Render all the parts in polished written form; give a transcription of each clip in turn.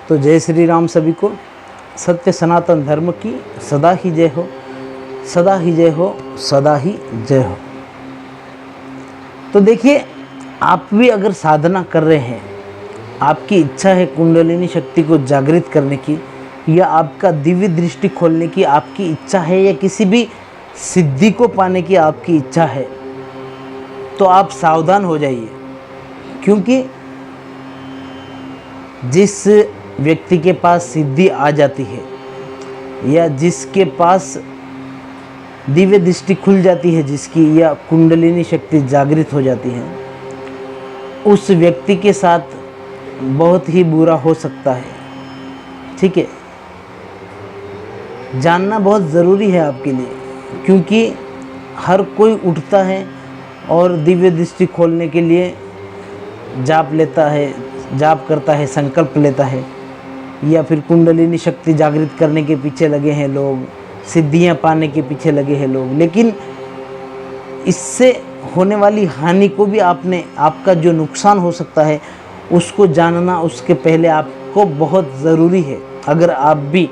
तो जय श्री राम सभी को। सत्य सनातन धर्म की सदा ही जय हो, सदा ही जय हो, सदा ही जय हो। तो देखिए, आप भी अगर साधना कर रहे हैं, आपकी इच्छा है कुंडलिनी शक्ति को जागृत करने की, या आपका दिव्य दृष्टि खोलने की आपकी इच्छा है, या किसी भी सिद्धि को पाने की आपकी इच्छा है, तो आप सावधान हो जाइए। क्योंकि जिस व्यक्ति के पास सिद्धि आ जाती है, या जिसके पास दिव्य दृष्टि खुल जाती है जिसकी, या कुंडलिनी शक्ति जागृत हो जाती है, उस व्यक्ति के साथ बहुत ही बुरा हो सकता है। ठीक है, जानना बहुत ज़रूरी है आपके लिए, क्योंकि हर कोई उठता है और दिव्य दृष्टि खोलने के लिए जाप लेता है, जाप करता है, संकल्प लेता है, या फिर कुंडलिनी शक्ति जागृत करने के पीछे लगे हैं लोग, सिद्धियां पाने के पीछे लगे हैं लोग। लेकिन इससे होने वाली हानि को भी आपका जो नुकसान हो सकता है उसको जानना उसके पहले आपको बहुत ज़रूरी है। अगर आप भी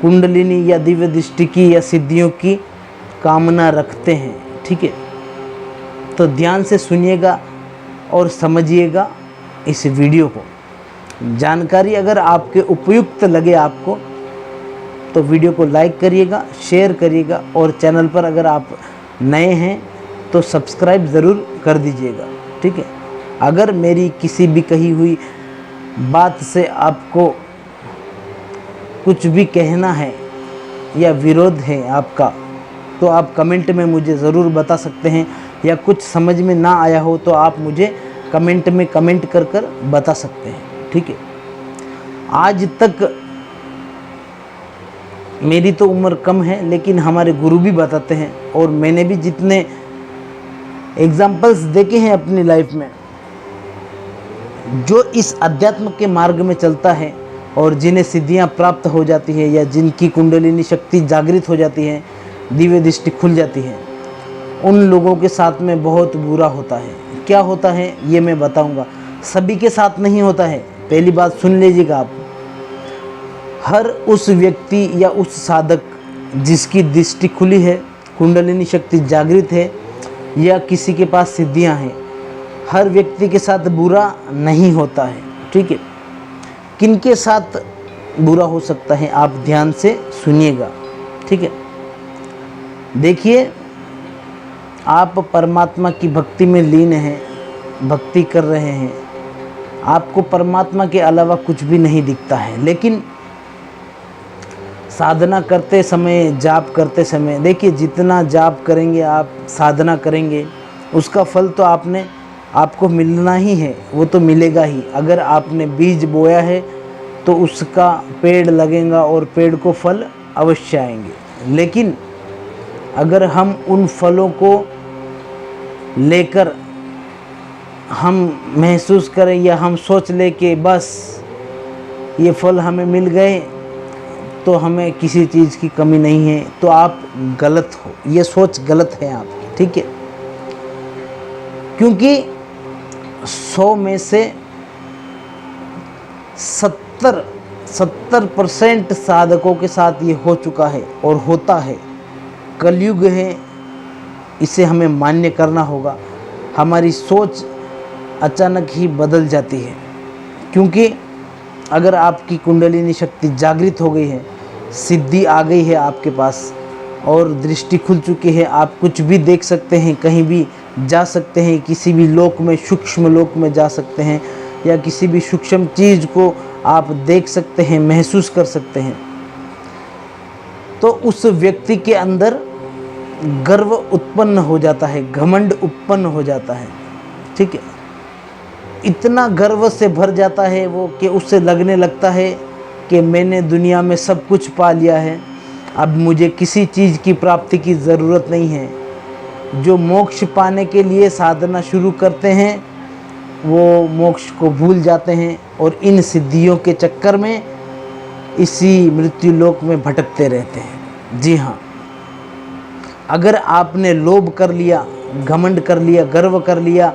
कुंडलिनी या दिव्य दृष्टि की या सिद्धियों की कामना रखते हैं, ठीक है, तो ध्यान से सुनिएगा और समझिएगा इस वीडियो को। जानकारी अगर आपके उपयुक्त लगे आपको, तो वीडियो को लाइक करिएगा, शेयर करिएगा, और चैनल पर अगर आप नए हैं तो सब्सक्राइब ज़रूर कर दीजिएगा। ठीक है, अगर मेरी किसी भी कही हुई बात से आपको कुछ भी कहना है या विरोध है आपका, तो आप कमेंट में मुझे ज़रूर बता सकते हैं, या कुछ समझ में ना आया हो तो आप मुझे कमेंट में कमेंट कर बता सकते हैं। ठीक है, आज तक मेरी तो उम्र कम है, लेकिन हमारे गुरु भी बताते हैं, और मैंने भी जितने एग्जाम्पल्स देखे हैं अपनी लाइफ में, जो इस अध्यात्म के मार्ग में चलता है और जिन्हें सिद्धियां प्राप्त हो जाती है, या जिनकी कुंडलिनी शक्ति जागृत हो जाती है, दिव्य दृष्टि खुल जाती है, उन लोगों के साथ में बहुत बुरा होता है। क्या होता है ये मैं बताऊंगा। सभी के साथ नहीं होता है, पहली बात सुन लीजिएगा आप। हर उस व्यक्ति या उस साधक जिसकी दृष्टि खुली है, कुंडलिनी शक्ति जागृत है, या किसी के पास सिद्धियां हैं, हर व्यक्ति के साथ बुरा नहीं होता है। ठीक है, किनके साथ बुरा हो सकता है आप ध्यान से सुनिएगा। ठीक है, देखिए, आप परमात्मा की भक्ति में लीन हैं, भक्ति कर रहे हैं, आपको परमात्मा के अलावा कुछ भी नहीं दिखता है, लेकिन साधना करते समय, जाप करते समय, देखिए जितना जाप करेंगे आप, साधना करेंगे, उसका फल तो आपको मिलना ही है, वो तो मिलेगा ही। अगर आपने बीज बोया है तो उसका पेड़ लगेगा और पेड़ को फल अवश्य आएंगे। लेकिन अगर हम उन फलों को लेकर हम महसूस करें, या हम सोच ले कि बस ये फल हमें मिल गए तो हमें किसी चीज़ की कमी नहीं है, तो आप गलत हो, ये सोच गलत है आपकी। ठीक है, क्योंकि 100 में से 70% साधकों के साथ ये हो चुका है और होता है। कलयुग है, इसे हमें मान्य करना होगा। हमारी सोच अचानक ही बदल जाती है, क्योंकि अगर आपकी कुंडलिनी शक्ति जागृत हो गई है, सिद्धि आ गई है आपके पास, और दृष्टि खुल चुकी है, आप कुछ भी देख सकते हैं, कहीं भी जा सकते हैं, किसी भी लोक में, सूक्ष्म लोक में जा सकते हैं, या किसी भी सूक्ष्म चीज़ को आप देख सकते हैं, महसूस कर सकते हैं, तो उस व्यक्ति के अंदर गर्व उत्पन्न हो जाता है, घमंड उत्पन्न हो जाता है। ठीक है, इतना गर्व से भर जाता है वो कि उससे लगने लगता है कि मैंने दुनिया में सब कुछ पा लिया है, अब मुझे किसी चीज़ की प्राप्ति की ज़रूरत नहीं है। जो मोक्ष पाने के लिए साधना शुरू करते हैं, वो मोक्ष को भूल जाते हैं, और इन सिद्धियों के चक्कर में इसी मृत्यु लोक में भटकते रहते हैं। जी हाँ, अगर आपने लोभ कर लिया, घमंड कर लिया, गर्व कर लिया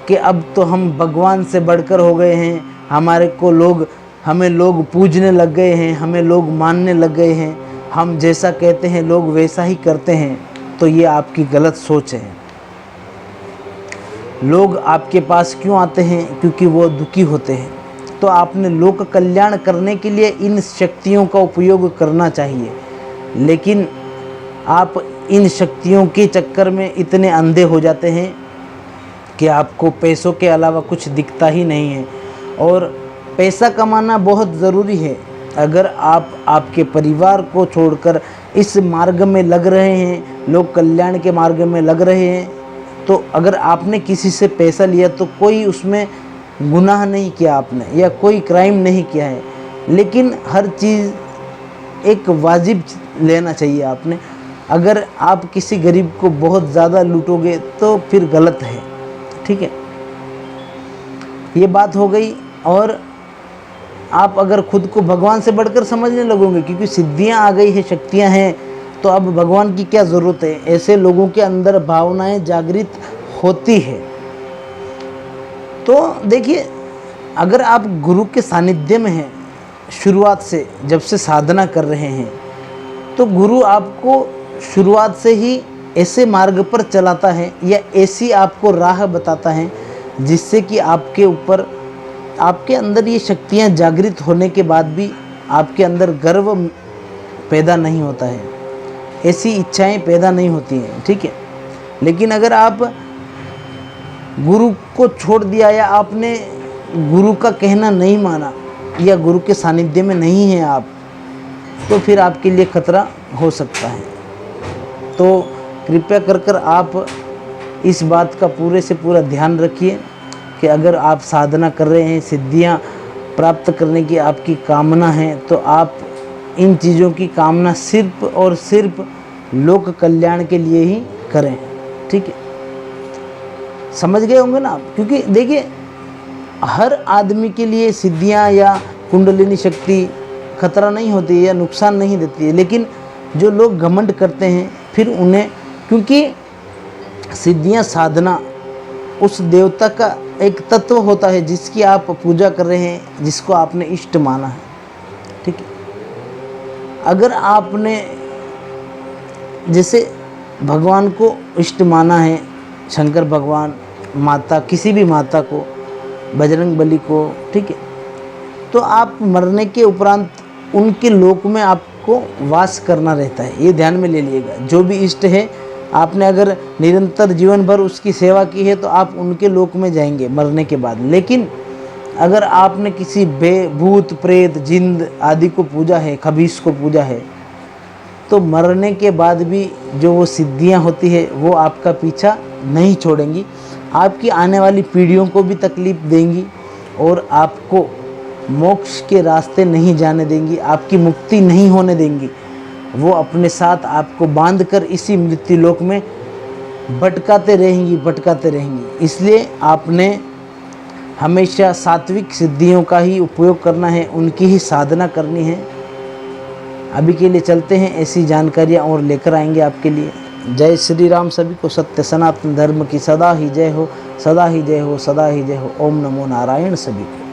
कि अब तो हम भगवान से बढ़कर हो गए हैं, हमारे को लोग हमें लोग पूजने लग गए हैं, हमें लोग मानने लग गए हैं, हम जैसा कहते हैं लोग वैसा ही करते हैं, तो ये आपकी गलत सोच है। लोग आपके पास क्यों आते हैं? क्योंकि वो दुखी होते हैं। तो आपने लोक कल्याण करने के लिए इन शक्तियों का उपयोग करना चाहिए, लेकिन आप इन शक्तियों के चक्कर में इतने अंधे हो जाते हैं कि आपको पैसों के अलावा कुछ दिखता ही नहीं है। और पैसा कमाना बहुत ज़रूरी है। अगर आप आपके परिवार को छोड़कर इस मार्ग में लग रहे हैं, लोक कल्याण के मार्ग में लग रहे हैं, तो अगर आपने किसी से पैसा लिया तो कोई उसमें गुनाह नहीं किया आपने, या कोई क्राइम नहीं किया है, लेकिन हर चीज़ एक वाजिब लेना चाहिए आपने। अगर आप किसी गरीब को बहुत ज़्यादा लूटोगे तो फिर गलत है, ठीक है। ये बात हो गई। और आप अगर खुद को भगवान से बढ़कर समझने लगोगे, क्योंकि सिद्धियां आ गई है, शक्तियां हैं, तो अब भगवान की क्या ज़रूरत है। ऐसे लोगों के अंदर भावनाएं जागृत होती है। तो देखिए, अगर आप गुरु के सानिध्य में हैं, शुरुआत से जब से साधना कर रहे हैं, तो गुरु आपको शुरुआत से ही ऐसे मार्ग पर चलाता है या ऐसी आपको राह बताता है जिससे कि आपके ऊपर, आपके अंदर ये शक्तियाँ जागृत होने के बाद भी आपके अंदर गर्व पैदा नहीं होता है, ऐसी इच्छाएं पैदा नहीं होती हैं, ठीक है। लेकिन अगर आप गुरु को छोड़ दिया या आपने गुरु का कहना नहीं माना या गुरु के सानिध्य में नहीं हैं आप, तो फिर आपके लिए खतरा हो सकता है। तो कृपया कर आप इस बात का पूरे से पूरा ध्यान रखिए कि अगर आप साधना कर रहे हैं, सिद्धियां प्राप्त करने की आपकी कामना है, तो आप इन चीज़ों की कामना सिर्फ और सिर्फ लोक कल्याण के लिए ही करें, ठीक है। समझ गए होंगे ना आप? क्योंकि देखिए, हर आदमी के लिए सिद्धियां या कुंडलिनी शक्ति खतरा नहीं होती है या नुकसान नहीं देती है, लेकिन जो लोग घमंड करते हैं फिर उन्हें, क्योंकि सिद्धियां साधना उस देवता का एक तत्व होता है जिसकी आप पूजा कर रहे हैं, जिसको आपने इष्ट माना है, ठीक है। अगर आपने जैसे भगवान को इष्ट माना है, शंकर भगवान, माता, किसी भी माता को, बजरंग बली को, ठीक है, तो आप मरने के उपरांत उनके लोक में आपको वास करना रहता है। ये ध्यान में ले लीजिएगा। जो भी इष्ट है, आपने अगर निरंतर जीवन भर उसकी सेवा की है तो आप उनके लोक में जाएंगे मरने के बाद। लेकिन अगर आपने किसी भूत प्रेत जिंद आदि को पूजा है, खबीस को पूजा है, तो मरने के बाद भी जो वो सिद्धियां होती है वो आपका पीछा नहीं छोड़ेंगी, आपकी आने वाली पीढ़ियों को भी तकलीफ देंगी और आपको मोक्ष के रास्ते नहीं जाने देंगी, आपकी मुक्ति नहीं होने देंगी। वो अपने साथ आपको बांधकर इसी मृत्यु लोक में भटकाते रहेंगी। इसलिए आपने हमेशा सात्विक सिद्धियों का ही उपयोग करना है, उनकी ही साधना करनी है। अभी के लिए चलते हैं, ऐसी जानकारियाँ और लेकर आएंगे आपके लिए। जय श्री राम। सभी को सत्य सनातन धर्म की सदा ही जय हो, सदा ही जय हो, सदा ही जय हो। ओम नमो नारायण सभी को।